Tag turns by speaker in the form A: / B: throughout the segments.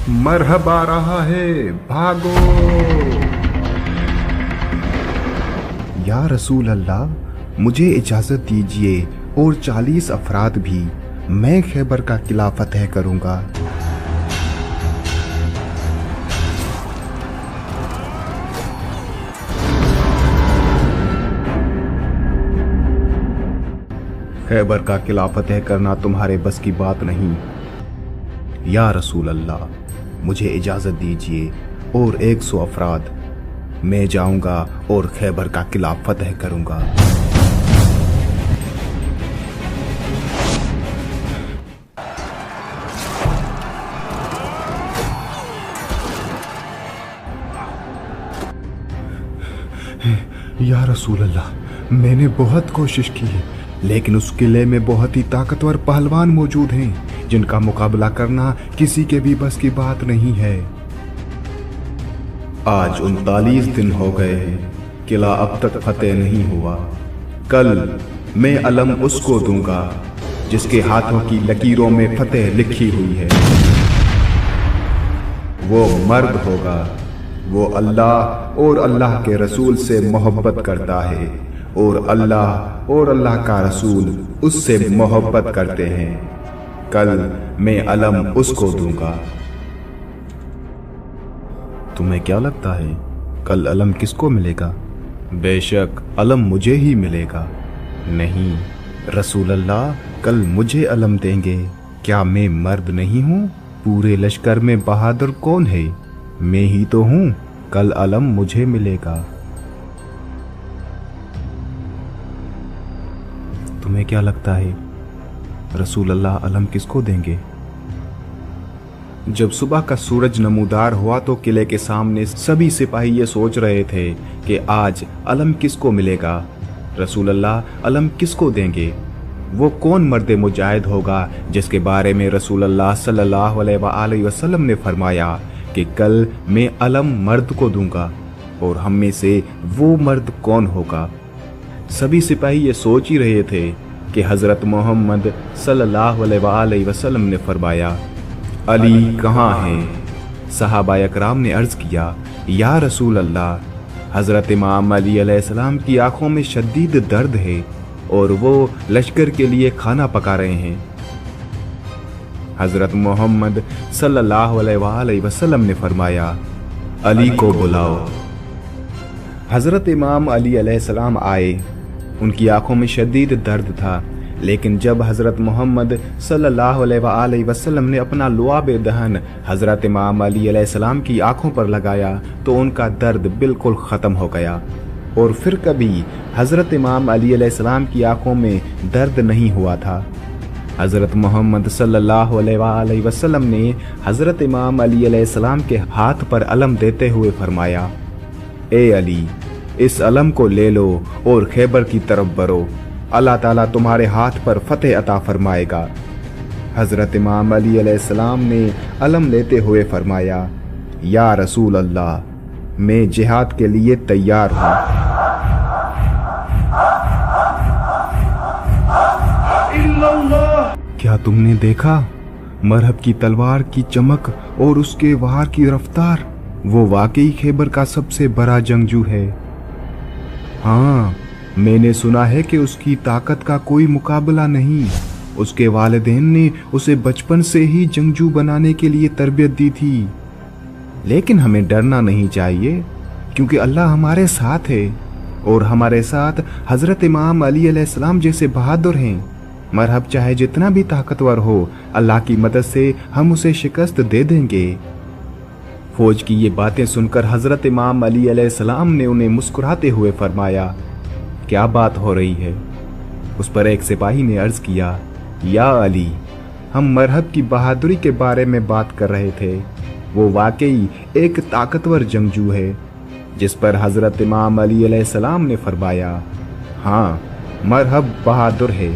A: मरहब आ रहा है, भागो। या रसूल अल्लाह, मुझे इजाजत दीजिए और 40 अफराद भी, मैं खैबर का किला फतह करूंगा। खैबर का किला फतह करना तुम्हारे बस की बात नहीं। या रसूल अल्लाह, मुझे इजाजत दीजिए और 100 अफराद, मैं जाऊंगा और खैबर का किला फतह करूंगा। या रसूल अल्लाह, मैंने बहुत कोशिश की है, लेकिन उस किले में बहुत ही ताकतवर पहलवान मौजूद हैं जिनका मुकाबला करना किसी के भी बस की बात नहीं है। आज 39 दिन हो गए हैं, किला अब तक फतेह नहीं हुआ। कल मैं अलम उसको दूंगा जिसके हाथों की लकीरों में फतेह लिखी हुई है। वो मर्द होगा, वो अल्लाह और अल्लाह के रसूल से मोहब्बत करता है और अल्लाह का रसूल उससे मोहब्बत करते हैं। कल मैं अलम उसको दूंगा। तुम्हें क्या लगता है कल अलम किसको मिलेगा? बेशक अलम मुझे ही मिलेगा। नहीं रसूल अल्लाह, कल मुझे अलम देंगे। क्या मैं मर्द नहीं हूँ? पूरे लश्कर में बहादुर कौन है? मैं ही तो हूँ। कल अलम मुझे मिलेगा। तुम्हें क्या लगता है रसूल अल्लाह अलम किसको देंगे? जब सुबह का सूरज नमूदार हुआ तो किले के सामने सभी सिपाही ये सोच रहे थे कि आज अलम किसको मिलेगा। रसूल अल्लाह अलम किसको देंगे? वो कौन मर्द मुजाहिद होगा जिसके बारे में रसूल अल्लाह सल्लल्लाहु अलैहि वसल्लम ने फरमाया कि कल मैं अलम मर्द को दूंगा, और हम में से वो मर्द कौन होगा? सभी सिपाही ये सोच ही रहे थे कि हज़रत मोहम्मद सल्लल्लाहु अलैहि वसल्लम ने फरमाया, अली कहाँ हैं? सहाबा अकराम ने अर्ज़ किया, या रसूल अल्लाह, हज़रत इमाम अली अलैहिस्सलाम की आंखों में शदीद दर्द है और वो लश्कर के लिए खाना पका रहे हैं। हज़रत मोहम्मद सल्लल्लाहु अलैहि वसल्लम ने फरमाया, अली को बुलाओ। हज़रत इमाम अली अलैहिस्सलाम आए। उनकी आंखों में शदीद दर्द था, लेकिन जब हज़रत मोहम्मद सल्लल्लाहु अलैहि वसल्लम ने अपना लुआब दहन हज़रत इमाम अली अलैहिस्सलाम की आंखों पर लगाया तो उनका दर्द बिल्कुल ख़त्म हो गया, और फिर कभी हज़रत इमाम अली अलैहिस्सलाम की आंखों में दर्द नहीं हुआ था। हज़रत मोहम्मद सल्लल्लाहु अलैहि वसल्लम ने हज़रत इमाम अली अलैहिस्सलाम के हाथ पर अलम देते हुए फरमाया, ए अली, इस अलम को ले लो और खैबर की तरफ बढ़ो। अल्लाह ताला तुम्हारे हाथ पर फतेह अता फरमाएगा। हज़रत इमाम अली अलैहिस्सलाम ने अलम लेते हुए फरमाया, या रसूल अल्लाह, मैं जिहाद के लिए तैयार हूँ। क्या तुमने देखा मरहब की तलवार की चमक और उसके वार की रफ्तार? वो वाकई खैबर का सबसे बड़ा जंगजू है। हाँ, मैंने सुना है कि उसकी ताकत का कोई मुकाबला नहीं। उसके वालिदैन ने उसे बचपन से ही जंगजू बनाने के लिए तरबियत दी थी। लेकिन हमें डरना नहीं चाहिए, क्योंकि अल्लाह हमारे साथ है और हमारे साथ हज़रत इमाम अली अलैहिस्सलाम जैसे बहादुर हैं। मरहब चाहे जितना भी ताकतवर हो, अल्लाह की मदद से हम उसे शिकस्त दे देंगे। फौज की ये बातें सुनकर हज़रत इमाम अली अलैहिस्सलाम ने उन्हें मुस्कुराते हुए फरमाया, क्या बात हो रही है? उस पर एक सिपाही ने अर्ज़ किया, या अली, हम मरहब की बहादुरी के बारे में बात कर रहे थे। वो वाकई एक ताकतवर जंगजू है। जिस पर हज़रत इमाम अली अलैहिस्सलाम ने फरमाया, हाँ, मरहब बहादुर है,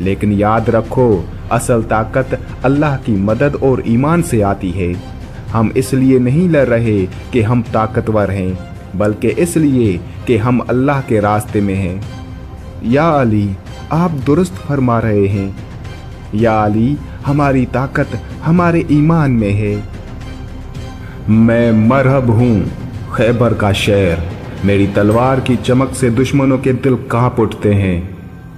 A: लेकिन याद रखो, असल ताकत अल्लाह की मदद और ईमान से आती है। हम इसलिए नहीं लड़ रहे कि हम ताकतवर हैं, बल्कि इसलिए कि हम अल्लाह के रास्ते में हैं। या अली, आप दुरुस्त फरमा रहे हैं। या अली, हमारी ताकत हमारे ईमान में है। मैं मरहब हूँ, खैबर का शेर। मेरी तलवार की चमक से दुश्मनों के दिल कांप उठते हैं।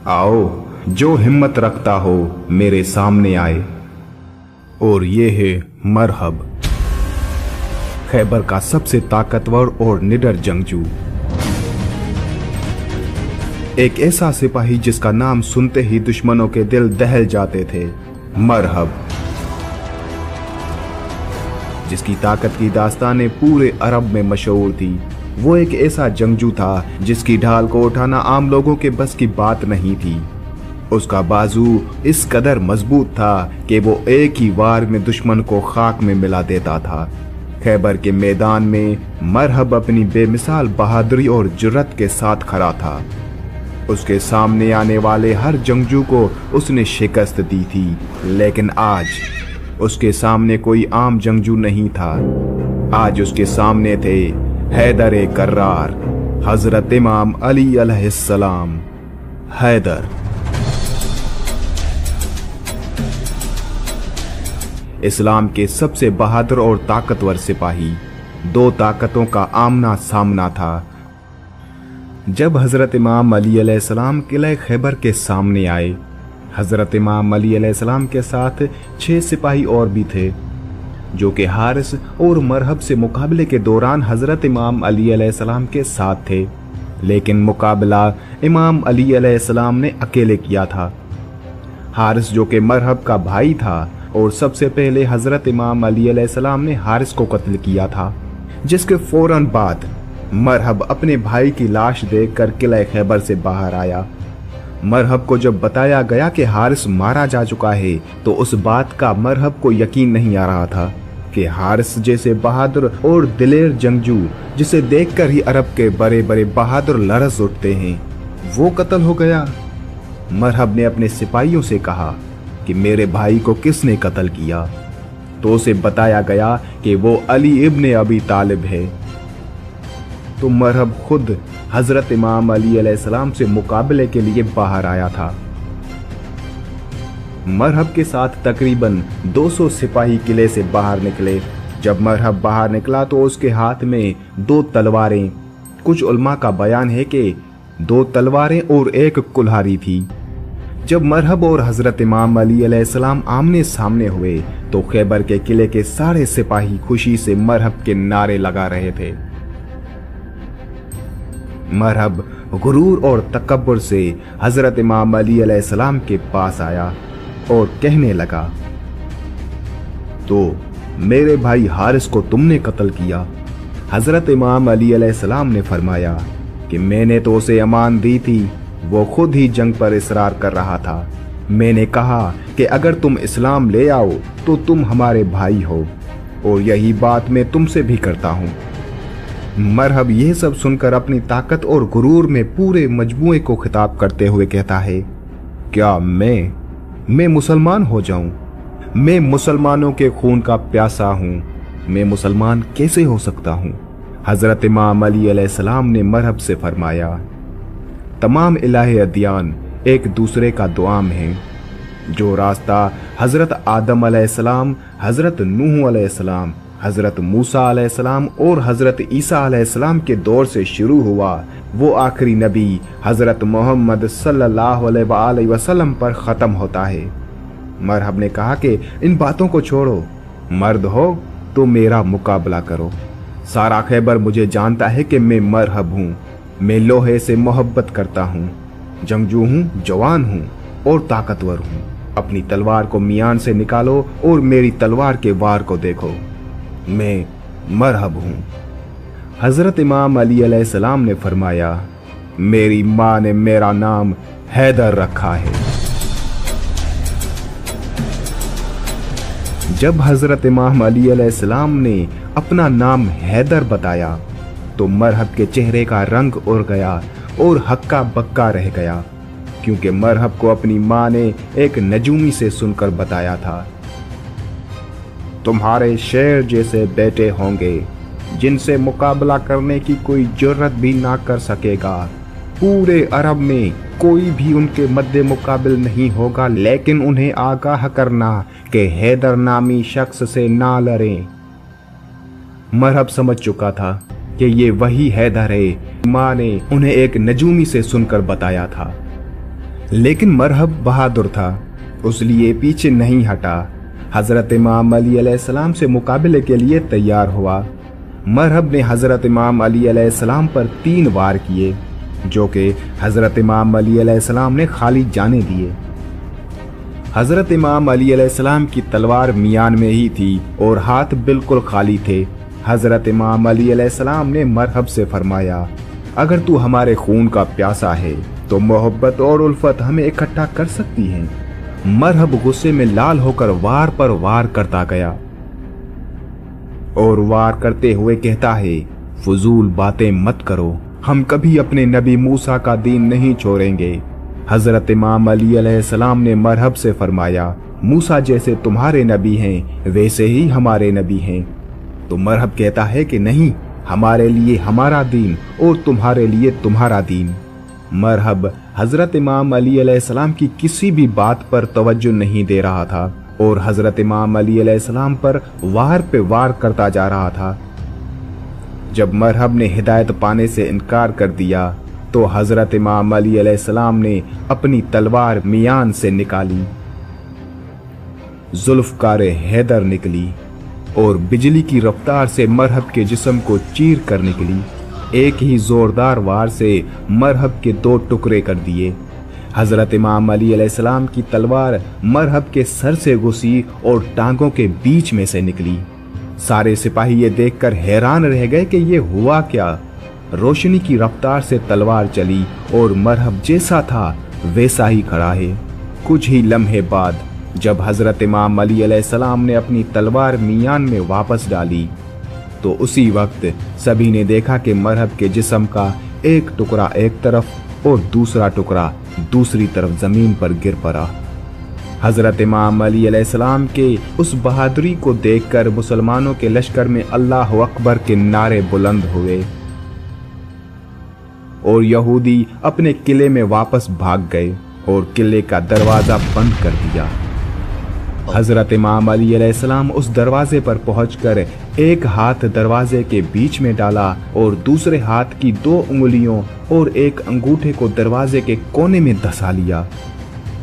A: आओ, जो हिम्मत रखता हो मेरे सामने आए। और ये है मरहब, खैबर का सबसे ताकतवर और निडर जंगजू। एक ऐसा सिपाही जिसका नाम सुनते ही दुश्मनों के दिल दहल जाते थे, मरहब। जिसकी ताकत की दास्तानें पूरे अरब में मशहूर थी। वो एक ऐसा जंगजू था जिसकी ढाल को उठाना आम लोगों के बस की बात नहीं थी। उसका बाजू इस कदर मजबूत था कि वो एक ही वार में दुश्मन को खाक में मिला देता था। खैबर के मैदान में मरहब अपनी बेमिसाल बहादुरी और जुर्रत के साथ खड़ा था। उसके सामने आने वाले हर जंगजू को उसने शिकस्त दी थी, लेकिन आज उसके सामने कोई आम जंगजू नहीं था। आज उसके सामने थे हैदर कर्रार, हजरत इमाम अली अलैहिस्सलाम। हैदर इस्लाम के सबसे बहादुर और ताकतवर सिपाही। दो ताकतों का आमना सामना था। जब हजरत इमाम अली अलैहिस्सलाम किले खैबर के सामने आए, हजरत इमाम अली अलैहिस्सलाम के साथ 6 सिपाही और भी थे, जो कि हारिस और मरहब से मुकाबले के दौरान हजरत इमाम अली अलैहिस्सलाम के साथ थे। लेकिन मुकाबला इमाम अली अलैहिस्सलाम ने अकेले किया था। हारिस, जो कि मरहब का भाई था, और सबसे पहले हजरत इमाम अली अलैहिस्सलाम ने हारिस को कत्ल किया था, जिसके फौरन बाद मरहब अपने भाई की लाश देखकर किला खैबर से बाहर आया। मरहब को जब बताया गया कि हारिस मारा जा चुका है, तो उस बात का मरहब को यकीन नहीं आ रहा था कि हारिस जैसे बहादुर और दिलेर जंगजू, जिसे देखकर ही अरब के बड़े बड़े बहादुर लरज़ उठते हैं, वो कत्ल हो गया। मरहब ने अपने सिपाहियों से कहा कि मेरे भाई को किसने कत्ल किया, तो उसे बताया गया कि वो अली इब्ने अबी तालिब है। तो मरहब खुद हजरत इमाम अली अलैहिस्सलाम से मुकाबले के लिए बाहर आया था। मरहब के साथ तकरीबन 200 सिपाही किले से बाहर निकले। जब मरहब बाहर निकला तो उसके हाथ में 2 तलवारें। कुछ उलमा का बयान है कि 2 तलवारें और 1 कुल्हाड़ी थी। जब मरहब और हजरत इमाम अली अलैहिस्सलाम आमने सामने हुए, तो खैबर के किले के सारे सिपाही खुशी से मरहब के नारे लगा रहे थे। मरहब गुरूर और तकब्बुर से हजरत इमाम अली अलैहिस्सलाम के पास आया और कहने लगा, तो मेरे भाई हारिस को तुमने कत्ल किया। हजरत इमाम अली अलैहिस्सलाम ने फरमाया कि मैंने तो उसे अमान दी थी, वो खुद ही जंग पर इसरार कर रहा था। मैंने कहा कि अगर तुम इस्लाम ले आओ तो तुम हमारे भाई हो, और यही बात मैं तुमसे भी करता हूँ। मरहब यह सब सुनकर अपनी ताकत और गुरूर में पूरे मजमूए को खिताब करते हुए कहता है, क्या मैं मुसलमान हो जाऊं? मैं मुसलमानों के खून का प्यासा हूँ। मैं मुसलमान कैसे हो सकता हूँ? हजरत इमाम अली अलैहिस्सलाम ने मरहब से फरमाया, तमाम इलाहे अदियान एक दूसरे का दुआम है। जो रास्ता हजरत आदम अलैहिस्सलाम, हजरत नूह अलैहिस्सलाम, हजरत मूसा अलैहिस्सलाम और हजरत ईसा अलैहिस्सलाम के दौर से शुरू हुआ, वो आखिरी नबी हजरत मोहम्मद सल्लल्लाहु अलैहि वसल्लम पर ख़त्म होता है। मरहब ने कहा कि इन बातों को छोड़ो, मर्द हो तो मेरा मुकाबला करो। सारा खैबर मुझे जानता है कि मैं मरहब हूँ। मैं लोहे से मोहब्बत करता हूँ, जंगजू हूँ, जवान हूँ और ताकतवर हूँ। अपनी तलवार को मियान से निकालो और मेरी तलवार के वार को देखो। मैं मरहब हूँ। हजरत इमाम अली अलैहिस्सलाम ने फरमाया, मेरी माँ ने मेरा नाम हैदर रखा है। जब हजरत इमाम अली अलैहिस्सलाम ने अपना नाम हैदर बताया तो मरहब के चेहरे का रंग उड़ गया और हक्का बक्का रह गया, क्योंकि मरहब को अपनी माँ ने एक नजूमी से सुनकर बताया था, तुम्हारे शेर जैसे बेटे होंगे जिनसे मुकाबला करने की कोई जुर्रत भी ना कर सकेगा। पूरे अरब में कोई भी उनके मद्दे मुकाबिल नहीं होगा, लेकिन उन्हें आगाह करना कि हैदर नामी शख्स से ना लड़ें। मरहब समझ चुका था कि ये वही हैदर है माँ ने उन्हें एक नजूमी से सुनकर बताया था। लेकिन मरहब बहादुर था, उसलिए पीछे नहीं हटा। हजरत इमाम अली अलैहिस्सलाम से मुकाबले के लिए तैयार हुआ। मरहब ने हजरत इमाम अली अलैहिस्सलाम पर 3 वार किए, जो कि हजरत इमाम अली अलैहिस्सलाम ने खाली जाने दिए। हजरत इमाम अली अलैहिस्सलाम की तलवार मियान में ही थी और हाथ बिल्कुल खाली थे। हजरत इमाम अली अलैहिस्सलाम ने मरहब से फरमाया, अगर तू हमारे खून का प्यासा है तो मोहब्बत और उल्फत हमें इकट्ठा कर सकती है। मरहब गुस्से में लाल होकर वार पर वार करता गया और वार करते हुए कहता है, फजूल बातें मत करो, हम कभी अपने नबी मूसा का दीन नहीं छोड़ेंगे। हजरत इमाम अली अलैहिस्सलाम ने मरहब से फरमाया, मूसा जैसे तुम्हारे नबी हैं वैसे ही हमारे नबी हैं। तो मरहब कहता है कि नहीं, हमारे लिए हमारा दीन और तुम्हारे लिए तुम्हारा दीन। मरहब हजरत इमाम अली अलैहिस्सलाम की किसी भी बात पर तवज्जो नहीं दे रहा था और हजरत इमाम अली अलैहिस्सलाम पर वार पे वार करता जा रहा था। जब मरहब ने हिदायत पाने से इनकार कर दिया तो हजरत इमाम अली अलैहिस्सलाम ने अपनी तलवार मियान से निकाली। जुल्फकार हैदर निकली और बिजली की रफ्तार से मरहब के जिस्म को चीर कर निकली। एक ही जोरदार वार से मरहब के 2 टुकड़े कर दिए। हजरत इमाम अली अलैहिस्सलाम की तलवार मरहब के सर से घुसी और टांगों के बीच में से निकली। सारे सिपाही ये देखकर हैरान रह गए कि ये हुआ क्या। रोशनी की रफ्तार से तलवार चली और मरहब जैसा था वैसा ही खड़ा है। कुछ ही लम्हे बाद जब हजरत इमाम अली अलैहिस्सलाम ने अपनी तलवार मियान में वापस डाली तो उसी वक्त सभी ने देखा कि मरहब के जिस्म का एक टुकड़ा एक तरफ और दूसरा टुकड़ा दूसरी तरफ जमीन पर गिर पड़ा। हजरत इमाम अली अलैहिस्सलाम के उस बहादुरी को देखकर मुसलमानों के लश्कर में अल्लाह अकबर के नारे बुलंद हुए और यहूदी अपने किले में वापस भाग गए और किले का दरवाजा बंद कर दिया। हजरत इमाम अली अलैहिस्सलाम उस दरवाजे पर पहुंचकर एक हाथ दरवाजे के बीच में डाला और दूसरे हाथ की 2 उंगलियों और एक अंगूठे को दरवाजे के कोने में धंसा लिया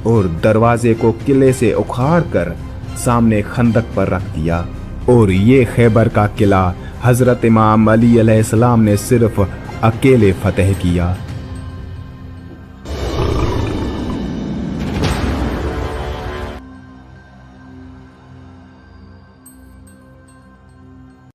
A: और दरवाजे को किले से उखाड़ कर सामने खंदक पर रख दिया। और ये खैबर का किला हजरत इमाम अली अलैहिस्सलाम ने सिर्फ अकेले फतेह किया।